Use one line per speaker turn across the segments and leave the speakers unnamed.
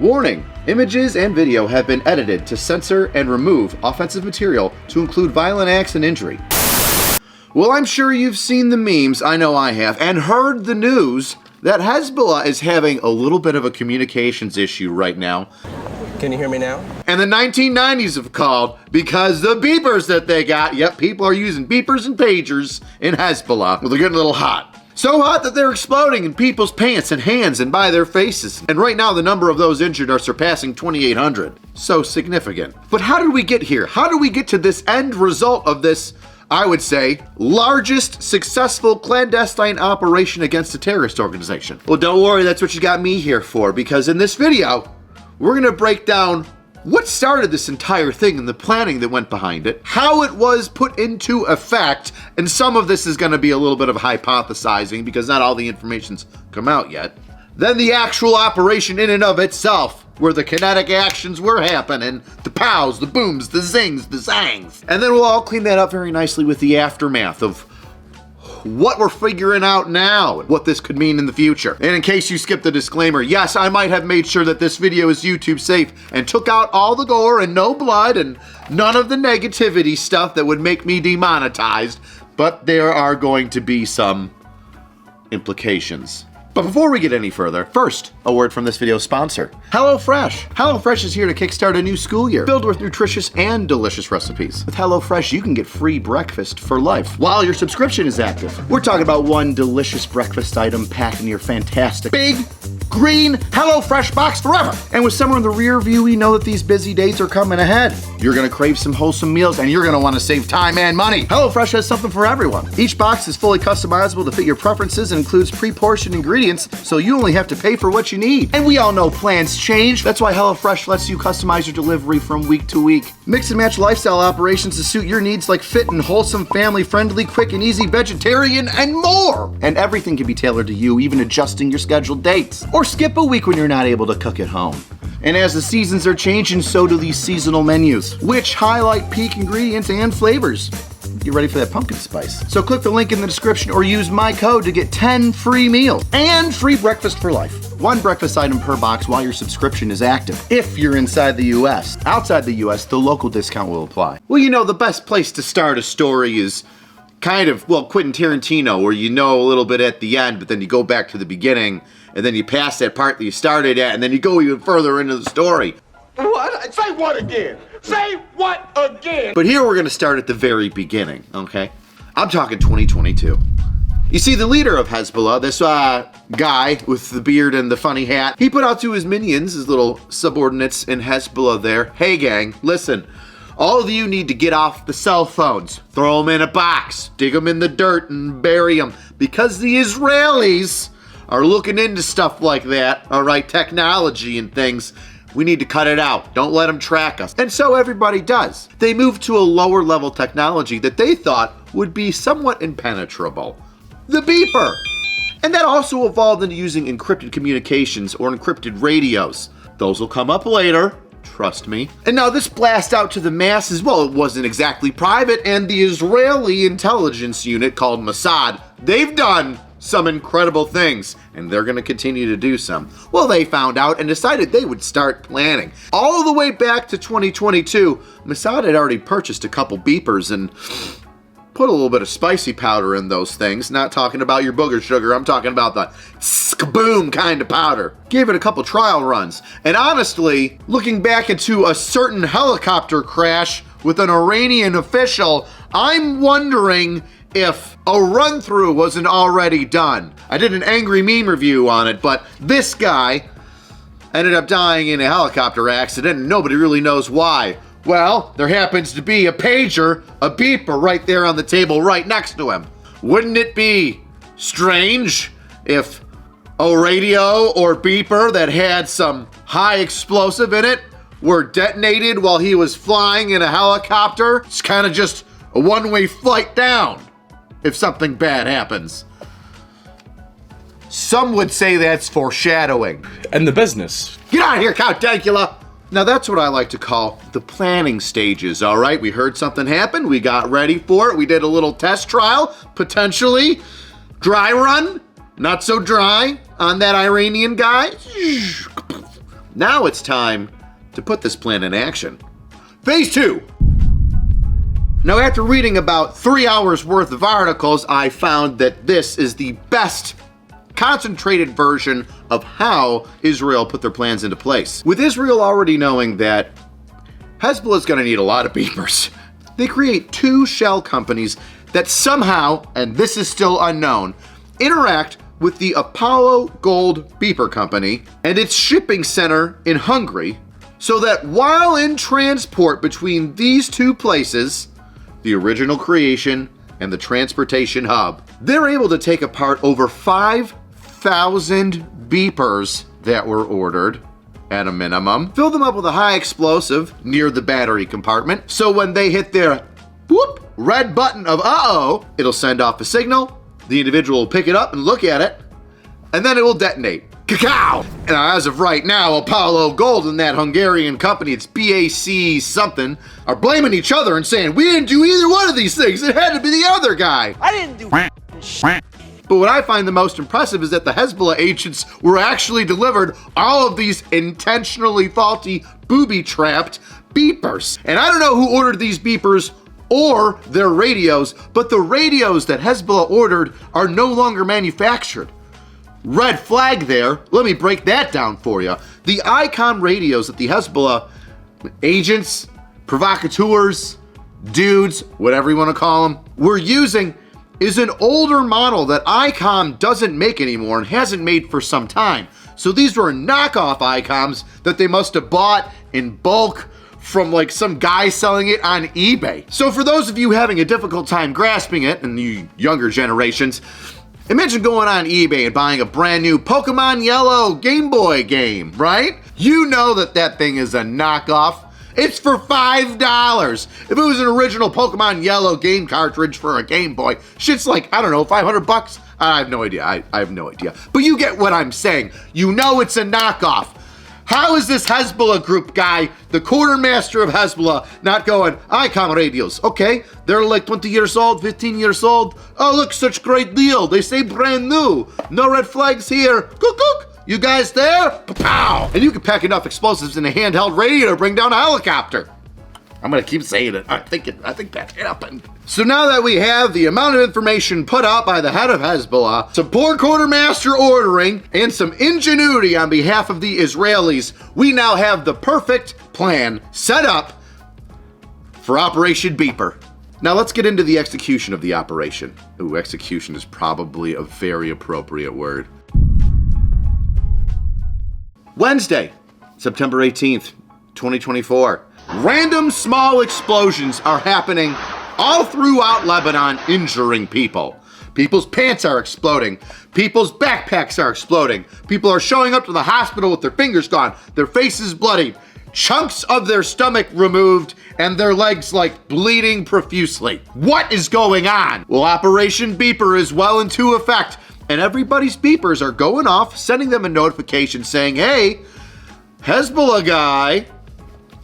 Warning, images and video have been edited to censor and remove offensive material to include violent acts and injury. Well, I'm sure you've seen the memes, I know I have, and heard the news that Hezbollah is having a little bit of a communications issue right now.
Can you hear me now?
And the 1990s have called because the beepers that they got, yep, people are using beepers and pagers in Hezbollah. Well, they're getting a little hot. So hot that they're exploding in people's pants and hands and by their faces. And right now, the number of those injured are surpassing 2,800. So significant. But how did we get here? How did we get to this end result of this, I would say, largest successful clandestine operation against a terrorist organization? Well, don't worry, that's what you got me here for, because in this video, we're gonna break down what started this entire thing and the planning that went behind it, how it was put into effect, and some of this is gonna be a little bit of hypothesizing because not all the information's come out yet. Then the actual operation in and of itself, where the kinetic actions were happening, the pows, the booms, the zings, the zangs. And then we'll all clean that up very nicely with the aftermath of what we're figuring out now, what this could mean in the future. And in case you skipped the disclaimer, yes, I might have made sure that this video is YouTube safe and took out all the gore and no blood and none of the negativity stuff that would make me demonetized, but there are going to be some implications. But before we get any further, first, a word from this video's sponsor, HelloFresh. HelloFresh is here to kickstart a new school year filled with nutritious and delicious recipes. With HelloFresh, you can get free breakfast for life while your subscription is active. We're talking about one delicious breakfast item packed in your fantastic big green HelloFresh box forever. And with summer in the rear view, we know that these busy days are coming ahead. You're gonna crave some wholesome meals and you're gonna wanna save time and money. HelloFresh has something for everyone. Each box is fully customizable to fit your preferences and includes pre-portioned ingredients, so you only have to pay for what you need. And we all know plans change. That's why HelloFresh lets you customize your delivery from week to week. Mix and match lifestyle operations to suit your needs like fit and wholesome, family-friendly, quick and easy vegetarian, and more. And everything can be tailored to you, even adjusting your scheduled dates. Or skip a week when you're not able to cook at home. And as the seasons are changing, so do these seasonal menus, which highlight peak ingredients and flavors. Get ready for that pumpkin spice. So click the link in the description or use my code to get 10 free meals and free breakfast for life. One breakfast item per box while your subscription is active, if you're inside the US. Outside the US, the local discount will apply. Well, you know, the best place to start a story is kind of, well, Quentin Tarantino, where you know a little bit at the end, but then you go back to the beginning, and then you pass that part that you started at, and then you go even further into the story.
What? Say what again? Say what again?
But here we're gonna start at the very beginning, okay? I'm talking 2022. You see, the leader of Hezbollah, this guy with the beard and the funny hat, he put out to his minions, his little subordinates in Hezbollah there, hey gang, listen, all of you need to get off the cell phones, throw them in a box, dig them in the dirt and bury them, because the Israelis are looking into stuff like that, all right, technology and things. We need to cut it out. Don't let them track us. And so everybody does. They moved to a lower level technology that they thought would be somewhat impenetrable. The beeper. And that also evolved into using encrypted communications or encrypted radios. Those will come up later, trust me. And now this blast out to the masses, well, it wasn't exactly private, and the Israeli intelligence unit called Mossad, they've done some incredible things, and they're gonna continue to do some. Well, they found out and decided they would start planning. All the way back to 2022, Mossad had already purchased a couple beepers and put a little bit of spicy powder in those things. Not talking about your booger sugar, I'm talking about the skaboom kind of powder. Gave it a couple trial runs. And honestly, looking back into a certain helicopter crash with an Iranian official, I'm wondering if a run-through wasn't already done. I did an angry meme review on it, but this guy ended up dying in a helicopter accident and nobody really knows why. Well, there happens to be a pager, a beeper right there on the table right next to him. Wouldn't it be strange if a radio or beeper that had some high explosive in it were detonated while he was flying in a helicopter? It's kind of just a one-way flight down if something bad happens. Some would say that's foreshadowing.
And the business.
Get out of here, Count Dankula! Now that's what I like to call the planning stages, all right? We heard something happen, we got ready for it, we did a little test trial, potentially. Dry run, not so dry, on that Iranian guy. Now it's time to put this plan in action. Phase 2. Now, after reading about 3 hours worth of articles, I found that this is the best concentrated version of how Israel put their plans into place. With Israel already knowing that Hezbollah is going to need a lot of beepers, they create 2 shell companies that somehow, and this is still unknown, interact with the Apollo Gold Beeper Company and its shipping center in Hungary, so that while in transport between these 2 places, the original creation and the transportation hub, they're able to take apart over 5,000 beepers that were ordered at a minimum, fill them up with a high explosive near the battery compartment, so when they hit their whoop red button of uh-oh, it'll send off a signal, the individual will pick it up and look at it, and then it will detonate. Cacao! And as of right now, Apollo Gold and that Hungarian company, it's BAC something, are blaming each other and saying, we didn't do either one of these things, it had to be the other guy.
I didn't do
But what I find the most impressive is that the Hezbollah agents were actually delivered all of these intentionally faulty, booby-trapped beepers. And I don't know who ordered these beepers or their radios, but the radios that Hezbollah ordered are no longer manufactured. Red flag there. Let me break that down for you. The Icon radios that the Hezbollah agents, provocateurs, dudes, whatever you want to call them, were using is an older model that ICOM doesn't make anymore and hasn't made for some time. So these were knockoff ICOMs that they must have bought in bulk from like some guy selling it on eBay. So for those of you having a difficult time grasping it, and you younger generations, imagine going on eBay and buying a brand new Pokemon Yellow Game Boy game, right? You know that that thing is a knockoff. It's for $5. If it was an original Pokemon Yellow game cartridge for a Game Boy, shit's like, I don't know, $500? I have no idea. I have no idea. But you get what I'm saying. You know it's a knockoff. How is this Hezbollah group guy, the quartermaster of Hezbollah, not going, Icon radios, okay, they're like 20 years old, 15 years old. Oh, look, such great deal. They say brand new. No red flags here. Cook, cook. You guys there? Pow! And you can pack enough explosives in a handheld radio to bring down a helicopter. I'm gonna keep saying it. I think that happened. So now that we have the amount of information put out by the head of Hezbollah, some poor quartermaster ordering, and some ingenuity on behalf of the Israelis, we now have the perfect plan set up for Operation Beeper. Now let's get into the execution of the operation. Ooh, execution is probably a very appropriate word. Wednesday, September 18th, 2024. Random small explosions are happening all throughout Lebanon, injuring people. People's pants are exploding. People's backpacks are exploding. People are showing up to the hospital with their fingers gone, their faces bloody, chunks of their stomach removed, and their legs like bleeding profusely. What is going on? Well, Operation Beeper is well into effect, and everybody's beepers are going off, sending them a notification saying, hey, Hezbollah guy,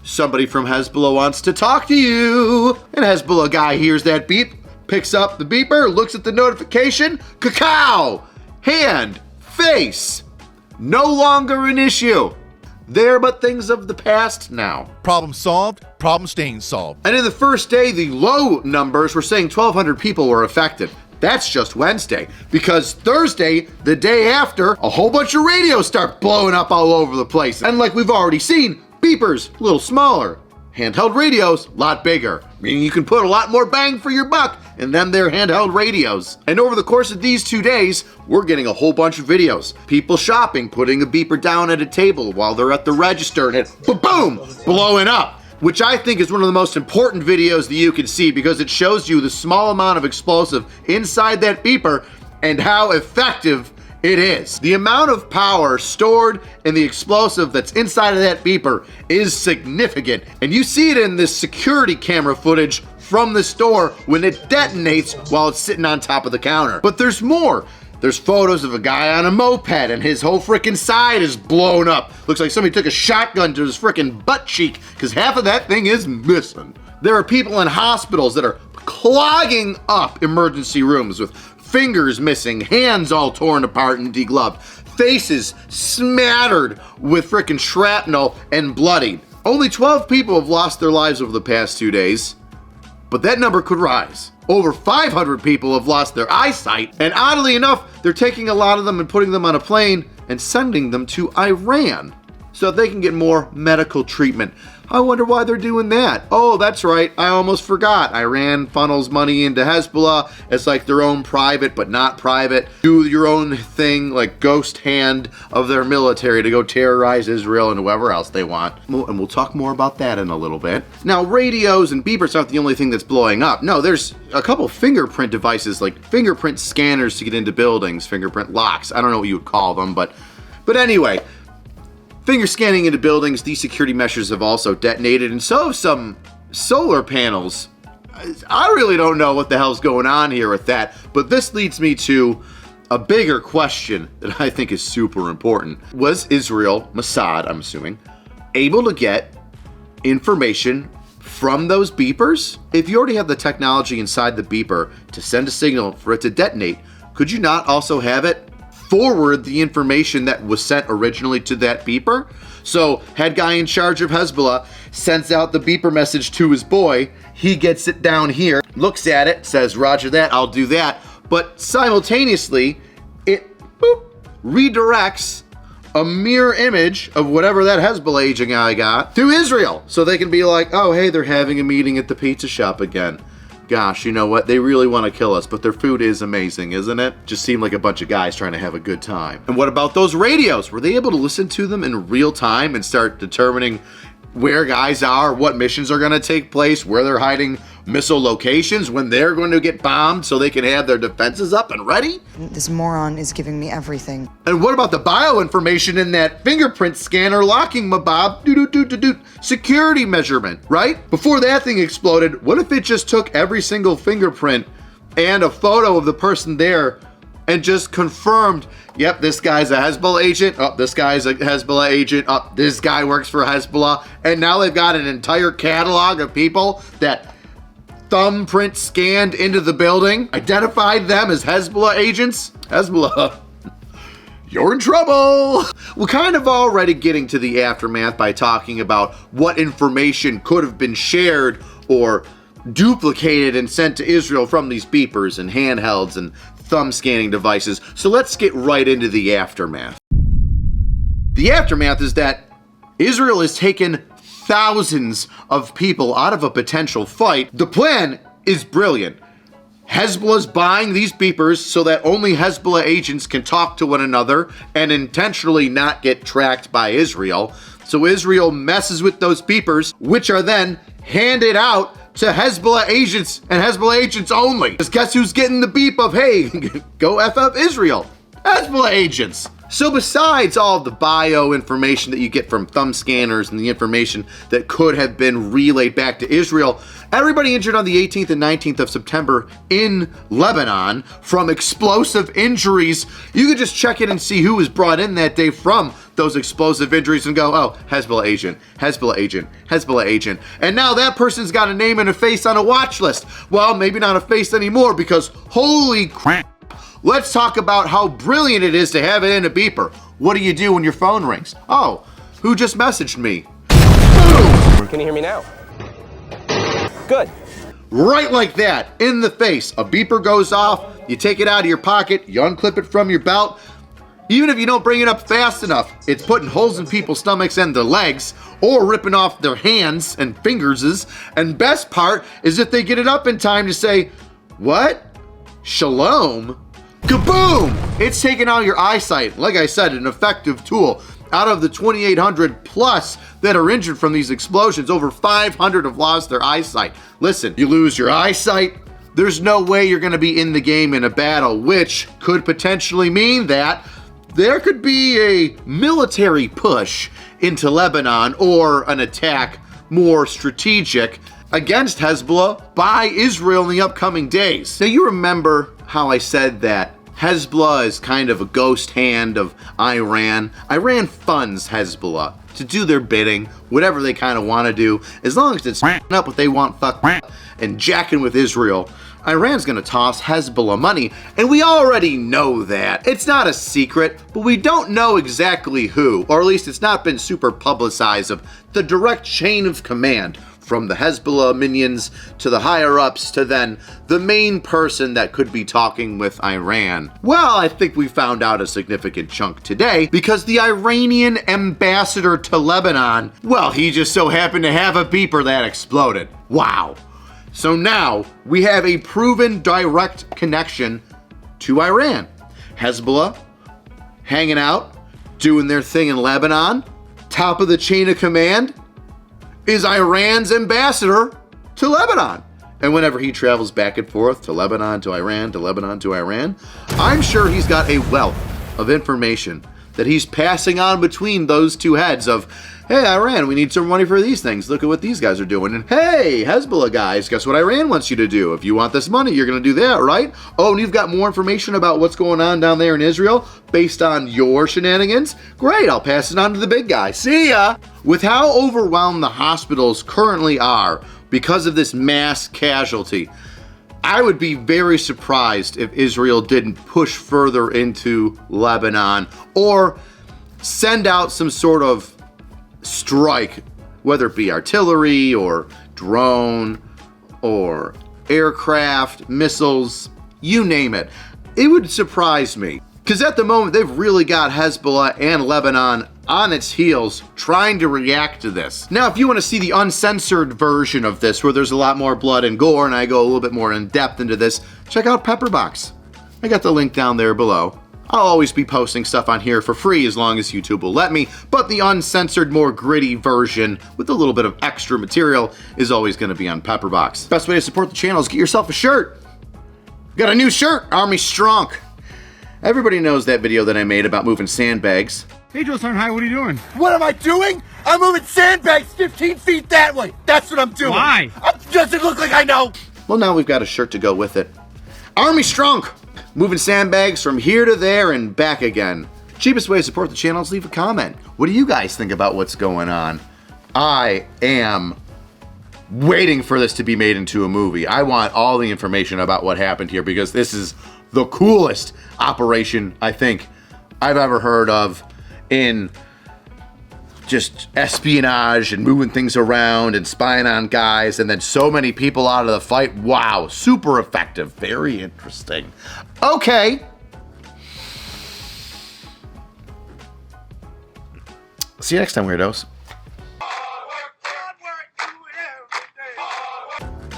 somebody from Hezbollah wants to talk to you. And Hezbollah guy hears that beep, picks up the beeper, looks at the notification, cacao, hand, face, no longer an issue. They're but things of the past now.
Problem solved, problem staying solved.
And in the first day, the low numbers were saying 1,200 people were affected. That's just Wednesday, because Thursday, the day after, a whole bunch of radios start blowing up all over the place. And like we've already seen, beepers, a little smaller. Handheld radios, a lot bigger. Meaning you can put a lot more bang for your buck in them there handheld radios. And over the course of these 2 days, we're getting a whole bunch of videos. People shopping, putting a beeper down at a table while they're at the register and it, boom, blowing up. Which I think is one of the most important videos that you can see because it shows you the small amount of explosive inside that beeper and how effective it is. The amount of power stored in the explosive that's inside of that beeper is significant. And you see it in this security camera footage from the store when it detonates while it's sitting on top of the counter. But there's more. There's photos of a guy on a moped and his whole freaking side is blown up. Looks like somebody took a shotgun to his freaking butt cheek because half of that thing is missing. There are people in hospitals that are clogging up emergency rooms with fingers missing, hands all torn apart and degloved. faces smattered with frickin' shrapnel and bloodied. Only 12 people have lost their lives over the past 2 days, but that number could rise. Over 500 people have lost their eyesight, and oddly enough, they're taking a lot of them and putting them on a plane and sending them to Iran so they can get more medical treatment. I wonder why they're doing that. Oh, that's right, I almost forgot. Iran funnels money into Hezbollah. It's like their own private, but not private. Do your own thing, like ghost hand of their military to go terrorize Israel and whoever else they want. And we'll talk more about that in a little bit. Now, radios and beepers aren't the only thing that's blowing up. No, there's a couple fingerprint devices, like fingerprint scanners to get into buildings, fingerprint locks. I don't know what you would call them, but anyway. Finger scanning into buildings, these security measures have also detonated, and so have some solar panels. I really don't know what the hell's going on here with that, but this leads me to a bigger question that I think is super important. Was Israel, Mossad, I'm assuming, able to get information from those beepers? If you already have the technology inside the beeper to send a signal for it to detonate, could you not also have it forward the information that was sent originally to that beeper? So, head guy in charge of Hezbollah sends out the beeper message to his boy. He gets it down here, looks at it, says, Roger that, I'll do that. But simultaneously, it redirects a mirror image of whatever that Hezbollah agent guy got to Israel. So they can be like, oh, hey, they're having a meeting at the pizza shop again. Gosh, you know what? They really want to kill us, but their food is amazing, isn't it? Just seemed like a bunch of guys trying to have a good time. And what about those radios? Were they able to listen to them in real time and start determining where guys are, what missions are going to take place, where they're hiding missile locations, when they're going to get bombed so they can have their defenses up and ready?
This moron is giving me everything.
And what about the bioinformation in that fingerprint scanner locking mabob security measurement, right? Before that thing exploded, what if it just took every single fingerprint and a photo of the person there and just confirmed, yep, this guy's a Hezbollah agent, oh, this guy's a Hezbollah agent, oh, this guy works for Hezbollah, and now they've got an entire catalog of people that thumbprint scanned into the building, identified them as Hezbollah agents. Hezbollah, you're in trouble. We're kind of already getting to the aftermath by talking about what information could have been shared or duplicated and sent to Israel from these beepers and handhelds and thumb scanning devices. So let's get right into the aftermath. The aftermath is that Israel has taken thousands of people out of a potential fight. The plan is brilliant. Hezbollah's buying these beepers so that only Hezbollah agents can talk to one another and intentionally not get tracked by Israel. So Israel messes with those beepers, which are then handed out to Hezbollah agents and Hezbollah agents only. Because guess who's getting the beep of, hey, go F up Israel? Hezbollah agents. So besides all of the bio information that you get from thumb scanners and the information that could have been relayed back to Israel, everybody injured on the 18th and 19th of September in Lebanon from explosive injuries, you could just check in and see who was brought in that day from those explosive injuries and go, oh, Hezbollah agent, Hezbollah agent, Hezbollah agent. And now that person's got a name and a face on a watch list. Well, maybe not a face anymore because holy crap. Let's talk about how brilliant it is to have it in a beeper. What do you do when your phone rings? Oh, who just messaged me? Boom!
Can you hear me now? Good.
Right like that, in the face. A beeper goes off, you take it out of your pocket, you unclip it from your belt. Even if you don't bring it up fast enough, it's putting holes in people's stomachs and their legs, or ripping off their hands and fingers. And best part is if they get it up in time to say, what? Shalom? Kaboom! It's taken out your eyesight. Like I said, an effective tool. Out of the 2,800 plus that are injured from these explosions, over 500 have lost their eyesight. Listen, you lose your eyesight, there's no way you're going to be in the game in a battle, which could potentially mean that there could be a military push into Lebanon or an attack more strategic against Hezbollah by Israel in the upcoming days. Now you remember how I said that Hezbollah is kind of a ghost hand of Iran. Iran funds Hezbollah to do their bidding, whatever they kind of want to do, as long as it's up what they want and jacking with Israel. Iran's gonna toss Hezbollah money, and we already know that. It's not a secret, but we don't know exactly who, or at least it's not been super publicized of the direct chain of command from the Hezbollah minions to the higher-ups to then the main person that could be talking with Iran. Well, I think we found out a significant chunk today because the Iranian ambassador to Lebanon, well, he just so happened to have a beeper that exploded. Wow. So now we have a proven direct connection to Iran. Hezbollah hanging out, doing their thing in Lebanon. Top of the chain of command is Iran's ambassador to Lebanon. And whenever he travels back and forth to Lebanon to Iran, to Lebanon to Iran, I'm sure he's got a wealth of information that he's passing on between those two heads of, hey, Iran, we need some money for these things. Look at what these guys are doing. And hey, Hezbollah guys, guess what Iran wants you to do? If you want this money, you're going to do that, right? Oh, and you've got more information about what's going on down there in Israel based on your shenanigans? Great, I'll pass it on to the big guy. See ya! With how overwhelmed the hospitals currently are because of this mass casualty, I would be very surprised if Israel didn't push further into Lebanon or send out some sort of strike, whether it be artillery or drone or aircraft, missiles, you name it. It would surprise me. Because at the moment, they've really got Hezbollah and Lebanon on its heels trying to react to this. Now, if you want to see the uncensored version of this, where there's a lot more blood and gore, and I go a little bit more in depth into this, check out Pepperbox. I got the link down there below. I'll always be posting stuff on here for free as long as YouTube will let me, but the uncensored, more gritty version with a little bit of extra material is always going to be on Pepperbox. Best way to support the channel is get yourself a shirt. Got a new shirt, Army Strong. Everybody knows that video that I made about moving sandbags.
Hey, Joe Son, hi, what are you doing?
What am I doing? I'm moving sandbags 15 feet that way. That's what I'm doing.
Why?
Does it look like I know?
Well, now we've got a shirt to go with it. Army Strong. Moving sandbags from here to there and back again. Cheapest way to support the channel is leave a comment. What do you guys think about what's going on? I am waiting for this to be made into a movie. I want all the information about what happened here because this is the coolest operation I think I've ever heard of in just espionage and moving things around and spying on guys and then so many people out of the fight. Wow, super effective, very interesting. Okay. See you next time, weirdos.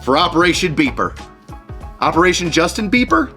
For Operation Beeper. Operation Justin Beeper?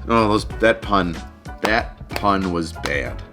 Oh, that pun was bad.